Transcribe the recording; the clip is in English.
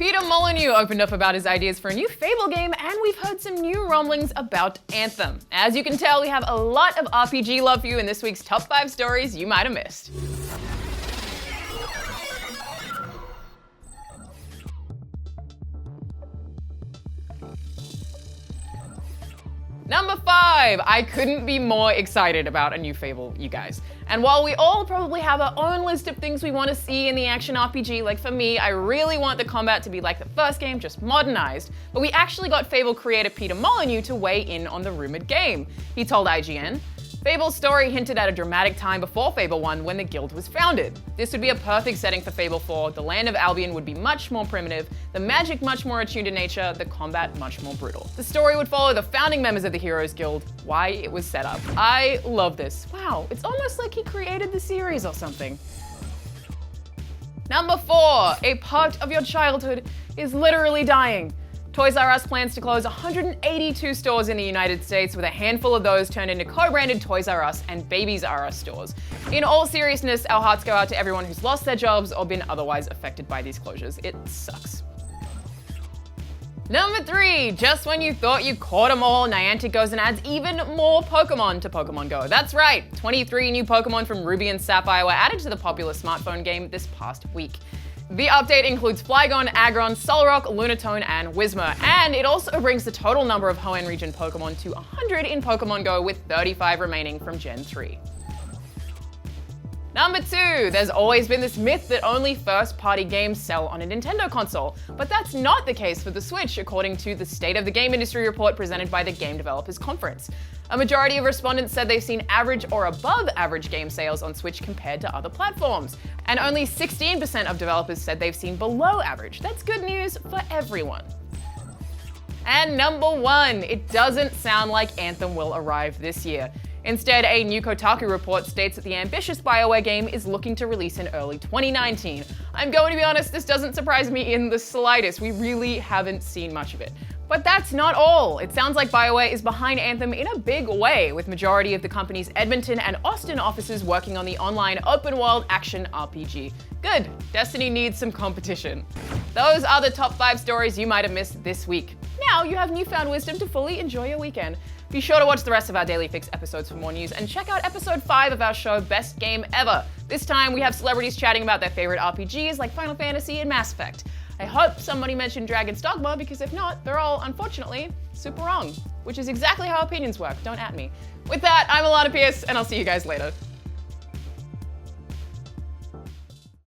Peter Molyneux opened up about his ideas for a new Fable game, and we've heard some new rumblings about Anthem. As you can tell, we have a lot of RPG love for you in this week's top 5 stories you might have missed. Number 5, I couldn't be more excited about a new Fable, you guys. And while we all probably have our own list of things we want to see in the action RPG, like for me, I really want the combat to be like the first game, just modernized. But we actually got Fable creator Peter Molyneux to weigh in on the rumored game. He told IGN, Fable's story hinted at a dramatic time before Fable 1 when the guild was founded. This would be a perfect setting for Fable 4, the land of Albion would be much more primitive, the magic much more attuned to nature, the combat much more brutal. The story would follow the founding members of the Heroes Guild, why it was set up. I love this. Wow, it's almost like he created the series or something. Number 4, a part of your childhood is literally dying. Toys R Us plans to close 182 stores in the United States, with a handful of those turned into co-branded Toys R Us and Babies R Us stores. In all seriousness, our hearts go out to everyone who's lost their jobs or been otherwise affected by these closures. It sucks. Number 3, just when you thought you caught them all, Niantic goes and adds even more Pokemon to Pokemon Go. That's right, 23 new Pokemon from Ruby and Sapphire were added to the popular smartphone game this past week. The update includes Flygon, Aggron, Solrock, Lunatone, and Whismur, and it also brings the total number of Hoenn region Pokemon to 100 in Pokemon Go, with 35 remaining from Gen 3. Number 2, there's always been this myth that only first-party games sell on a Nintendo console, but that's not the case for the Switch, according to the State of the Game Industry report presented by the Game Developers Conference. A majority of respondents said they've seen average or above average game sales on Switch compared to other platforms, and only 16% of developers said they've seen below average. That's good news for everyone. And number 1, it doesn't sound like Anthem will arrive this year. Instead, a new Kotaku report states that the ambitious Bioware game is looking to release in early 2019. I'm going to be honest, this doesn't surprise me in the slightest. We really haven't seen much of it. But that's not all. It sounds like Bioware is behind Anthem in a big way, with majority of the company's Edmonton and Austin offices working on the online open-world action RPG. Good, Destiny needs some competition. Those are the top 5 stories you might have missed this week. Now you have newfound wisdom to fully enjoy your weekend. Be sure to watch the rest of our Daily Fix episodes for more news, and check out episode 5 of our show, Best Game Ever. This time we have celebrities chatting about their favorite RPGs like Final Fantasy and Mass Effect. I hope somebody mentioned Dragon's Dogma, because if not, they're all, unfortunately, super wrong. Which is exactly how opinions work, don't at me. With that, I'm Alana Pierce, and I'll see you guys later.